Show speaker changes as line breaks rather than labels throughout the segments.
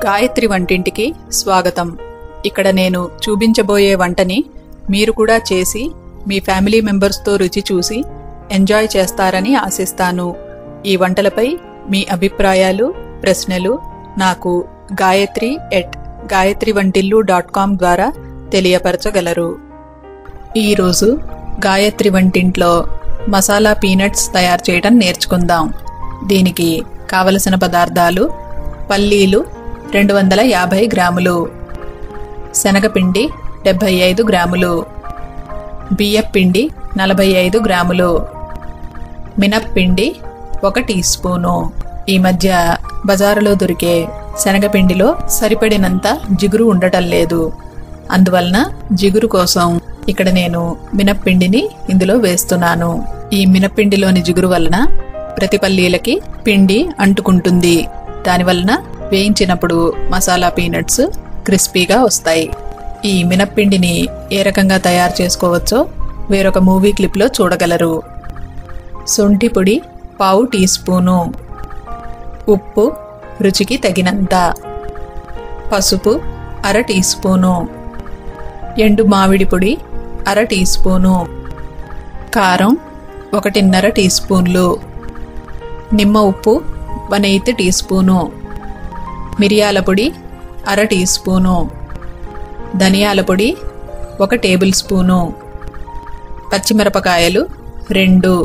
గాయత్రి వంటింటికి స్వాగతం. ఇక్కడ నేను చూపించబోయే వంటని మీరు కూడా చేసి మీ ఫ్యామిలీ మెంబర్స్తో రుచి చూసి ఎంజాయ్ చేస్తారని ఆశిస్తాను. ఈ వంటలపై మీ అభిప్రాయాలు, ప్రశ్నలు నాకు gayatri@gayatrivantillu.com ద్వారా తెలియపరచగలరు. ఈరోజు గాయత్రి వంటింట్లో మసాలా పీనట్స్ తయారు చేయడం నేర్చుకుందాం. దీనికి కావలసిన పదార్థాలు: పల్లీలు 250 గ్రాములు, శనగపిండి 75 గ్రాములు, బియ్యపిండి 45 గ్రాములు, మినప్పిండి 1 టీ స్పూను. ఈ మధ్య బజారులో దొరికే శనగపిండిలో సరిపడినంత జిగురు ఉండటం లేదు. అందువలన జిగురు కోసం ఇక్కడ నేను మినప్పిండిని ఇందులో వేస్తున్నాను. ఈ మినప్పిండిలోని జిగురు వలన ప్రతి పల్లీలకి పిండి అంటుకుంటుంది. దానివలన వేయించినప్పుడు మసాలా పీనట్స్ క్రిస్పీగా వస్తాయి. ఈ మినప్పిండిని ఏ రకంగా తయారు చేసుకోవచ్చో వేరొక మూవీ క్లిప్లో చూడగలరు. శొంఠి పొడి 1/2 టీ స్పూను, ఉప్పు రుచికి తగినంత, పసుపు 1/2 టీ స్పూను, ఎండు మామిడి పొడి 1/2 టీ స్పూను, కారం 1.5 టీ స్పూన్లు, నిమ్మ ఉప్పు 1/8 టీ స్పూను, మిరియాల పొడి 1/2 టీ స్పూను, ధనియాల పొడి 1 టేబుల్ స్పూను, పచ్చిమిరపకాయలు 2,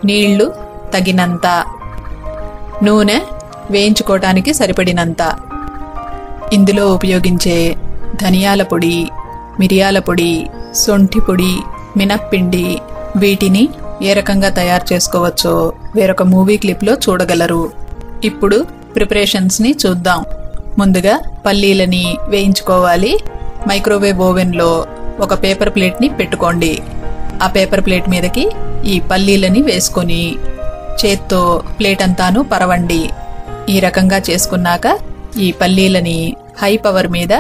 నీళ్లు తగినంత, నూనె వేయించుకోవటానికి సరిపడినంత. ఇందులో ఉపయోగించే ధనియాల పొడి, మిరియాల పొడి, శొంఠి పొడి, మినప్పిండి వీటిని ఏ రకంగా తయారు చేసుకోవచ్చో వేరొక మూవీ క్లిప్లో చూడగలరు. ఇప్పుడు ప్రిపరేషన్స్ని చూద్దాం. ముందుగా పల్లీలని వేయించుకోవాలి. మైక్రోవేవ్ ఓవెన్లో ఒక పేపర్ ప్లేట్ని పెట్టుకోండి. ఆ పేపర్ ప్లేట్ మీదకి ఈ పల్లీలని వేసుకొని చేత్తో ప్లేట్ అంతాను పరవండి. ఈ రకంగా చేసుకున్నాక ఈ పల్లీలని హై పవర్ మీద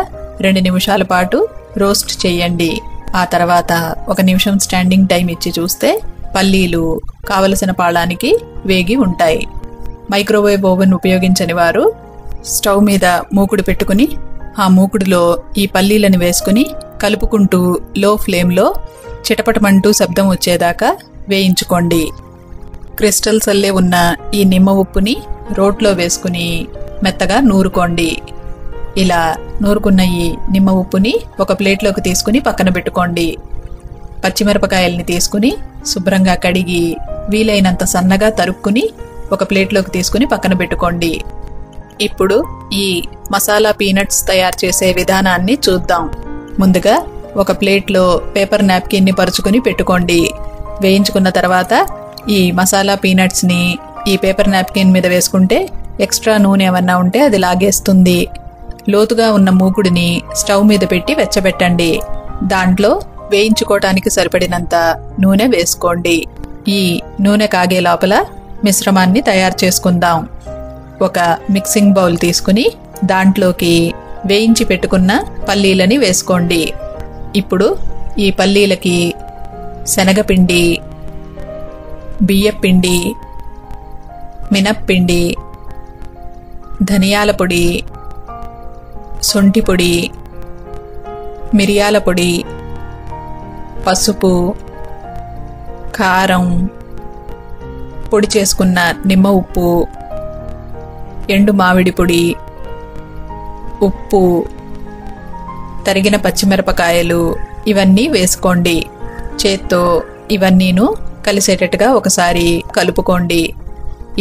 2 నిమిషాల పాటు రోస్ట్ చేయండి. ఆ తర్వాత 1 నిమిషం స్టాండింగ్ టైం ఇచ్చి చూస్తే పల్లీలు కావలసిన పాళానికి వేగి ఉంటాయి. మైక్రోవేవ్ ఓవెన్ ఉపయోగించని వారు స్టవ్ మీద మూకుడు పెట్టుకుని ఆ మూకుడులో ఈ పల్లీలను వేసుకుని కలుపుకుంటూ లో ఫ్లేమ్లో చిటపటమంటూ శబ్దం వచ్చేదాకా వేయించుకోండి. క్రిస్టల్స్ అల్లే ఉన్న ఈ నిమ్మ ఉప్పుని రోట్లో వేసుకుని మెత్తగా నూరుకోండి. ఇలా నూరుకున్న ఈ నిమ్మ ఉప్పుని ఒక ప్లేట్లోకి తీసుకుని పక్కన పెట్టుకోండి. పచ్చిమిరపకాయల్ని తీసుకుని శుభ్రంగా కడిగి వీలైనంత సన్నగా తరుక్కుని ఒక ప్లేట్లోకి తీసుకుని పక్కన పెట్టుకోండి. ఇప్పుడు ఈ మసాలా పీనట్స్ తయారు చేసే విధానాన్ని చూద్దాం. ముందుగా ఒక ప్లేట్లో పేపర్ నాప్కిన్ని పరుచుకుని పెట్టుకోండి. వేయించుకున్న తర్వాత ఈ మసాలా పీనట్స్ని ఈ పేపర్ నాప్కిన్ మీద వేసుకుంటే ఎక్స్ట్రా నూనె ఏమన్నా ఉంటే అది లాగేస్తుంది. లోతుగా ఉన్న మూకుడిని స్టవ్ మీద పెట్టి వెచ్చబెట్టండి. దాంట్లో వేయించుకోవటానికి సరిపడినంత నూనె వేసుకోండి. ఈ నూనె కాగే లోపల మిశ్రమాన్ని తయారు చేసుకుందాం. ఒక మిక్సింగ్ బౌల్ తీసుకుని దాంట్లోకి వేయించి పెట్టుకున్న పల్లీలని వేసుకోండి. ఇప్పుడు ఈ పల్లీలకి శనగపిండి, బియ్యపిండి, మినప్పిండి, ధనియాల పొడి, శొంఠి పొడి, మిరియాల పొడి, పసుపు, కారం, పొడి చేసుకున్న నిమ్మ ఉప్పు, ఎండు మామిడి పొడి, ఉప్పు, తరిగిన పచ్చిమిరపకాయలు ఇవన్నీ వేసుకోండి. చేత్తో ఇవన్నీను కలిసేటట్టుగా ఒకసారి కలుపుకోండి.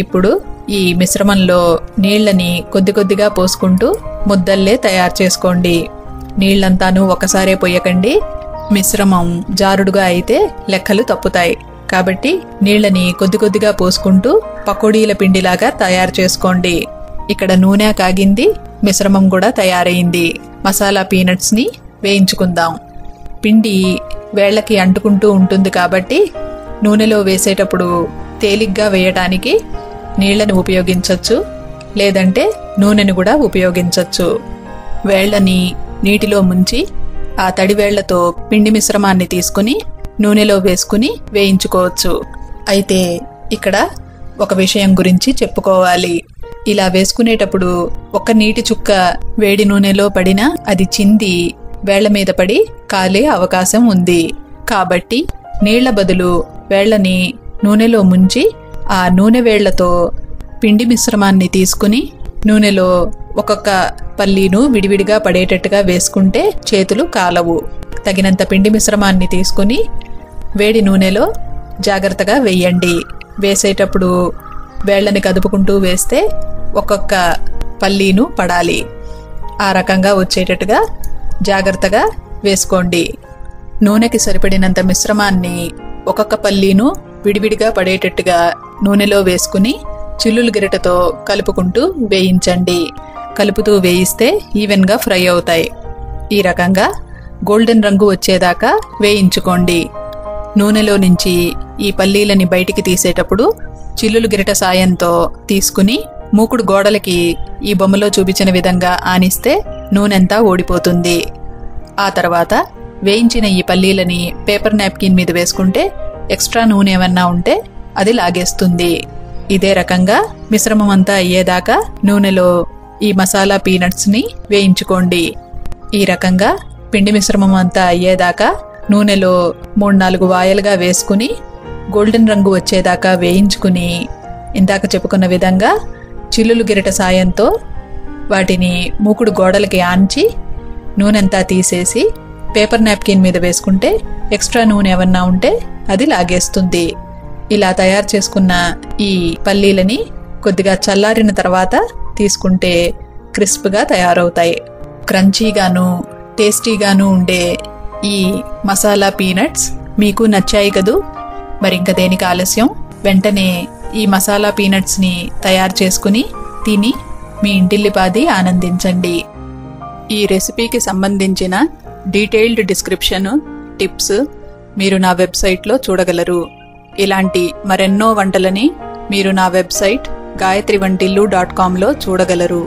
ఇప్పుడు ఈ మిశ్రమంలో నీళ్లని కొద్ది కొద్దిగా పోసుకుంటూ ముద్దల్లే తయారు చేసుకోండి. నీళ్లంతాను ఒకసారే పొయ్యకండి. మిశ్రమం జారుడుగా అయితే లెక్కలు తప్పుతాయి. కాబట్టి నీళ్లని కొద్ది కొద్దిగా పోసుకుంటూ పకోడీల పిండిలాగా తయారు చేసుకోండి. ఇక్కడ నూనె కాగింది, మిశ్రమం కూడా తయారైంది. మసాలా పీనట్స్ ని వేయించుకుందాం. పిండి వేళ్లకి అంటుకుంటూ ఉంటుంది కాబట్టి నూనెలో వేసేటప్పుడు తేలిగ్గా వేయటానికి నీళ్లను ఉపయోగించవచ్చు, లేదంటే నూనెను కూడా ఉపయోగించవచ్చు. వేళ్లని నీటిలో ముంచి ఆ తడి వేళ్లతో పిండి మిశ్రమాన్ని తీసుకుని నూనెలో వేసుకుని వేయించుకోవచ్చు. అయితే ఇక్కడ ఒక విషయం గురించి చెప్పుకోవాలి. ఇలా వేసుకునేటప్పుడు ఒక నీటి చుక్క వేడి నూనెలో పడినా అది చింది వేళ్ల మీద పడి కాలే అవకాశం ఉంది. కాబట్టి నీళ్ల బదులు వేళ్లని నూనెలో ముంచి ఆ నూనె వేళ్లతో పిండి మిశ్రమాన్ని తీసుకుని నూనెలో ఒక్కొక్క పల్లీను విడివిడిగా పడేటట్టుగా వేసుకుంటే చేతులు కాలవు. తగినంత పిండి మిశ్రమాన్ని తీసుకుని వేడి నూనెలో జాగ్రత్తగా వేయండి. వేసేటప్పుడు వేళ్లని కదుపుకుంటూ వేస్తే ఒక్కొక్క పల్లీను పడాలి. ఆ రకంగా వచ్చేటట్టుగా జాగ్రత్తగా వేసుకోండి. నూనెకి సరిపడినంత మిశ్రమాన్ని ఒక్కొక్క పల్లీను విడివిడిగా పడేటట్టుగా నూనెలో వేసుకుని చిల్లులు గరిటెతో కలుపుకుంటూ వేయించండి. కలుపుతూ వేయిస్తే ఈవెన్గా ఫ్రై అవుతాయి. ఈ రకంగా గోల్డెన్ రంగు వచ్చేదాకా వేయించుకోండి. నూనెలో నుంచి ఈ పల్లీలని బయటికి తీసేటప్పుడు చిల్లులు గిరిట సాయంతో తీసుకుని మూకుడు గోడలకి ఈ బొమ్మలో చూపించిన విధంగా ఆనిస్తే నూనెంతా ఓడిపోతుంది. ఆ తర్వాత వేయించిన ఈ పల్లీలని పేపర్ నాప్కిన్ మీద వేసుకుంటే ఎక్స్ట్రా నూనె ఏమన్నా ఉంటే అది లాగేస్తుంది. ఇదే రకంగా మిశ్రమం అంతా అయ్యేదాకా నూనెలో ఈ మసాలా పీనట్స్ ని వేయించుకోండి. ఈ రకంగా పిండి మిశ్రమం అంతా అయ్యేదాకా నూనెలో 3-4 వాయలుగా వేసుకుని గోల్డెన్ రంగు వచ్చేదాకా వేయించుకుని ఇందాక చెప్పుకున్న విధంగా చిల్లులు గిరిట సాయంతో వాటిని మూకుడు గోడలకి ఆంచి నూనెంతా తీసేసి పేపర్ నాప్కిన్ మీద వేసుకుంటే ఎక్స్ట్రా నూనె ఏమన్నా ఉంటే అది లాగేస్తుంది. ఇలా తయారు చేసుకున్న ఈ పల్లీలని కొద్దిగా చల్లారిన తర్వాత తీసుకుంటే క్రిస్ప్గా తయారవుతాయి. క్రంచీగాను టేస్టీగాను ఉండే ఈ మసాలా పీనట్స్ మీకు నచ్చాయి కదూ? మరింక దేనికి ఆలస్యం, వెంటనే ఈ మసాలా పీనట్స్ ని తయారు చేసుకుని తిని మీ ఇంటిల్లిపాది ఆనందించండి. ఈ రెసిపీకి సంబంధించిన డీటెయిల్డ్ డిస్క్రిప్షన్, టిప్స్ మీరు నా వెబ్సైట్లో చూడగలరు. ఇలాంటి మరెన్నో వంటలని మీరు నా వెబ్సైట్ gayatrivantillu.com లో చూడగలరు.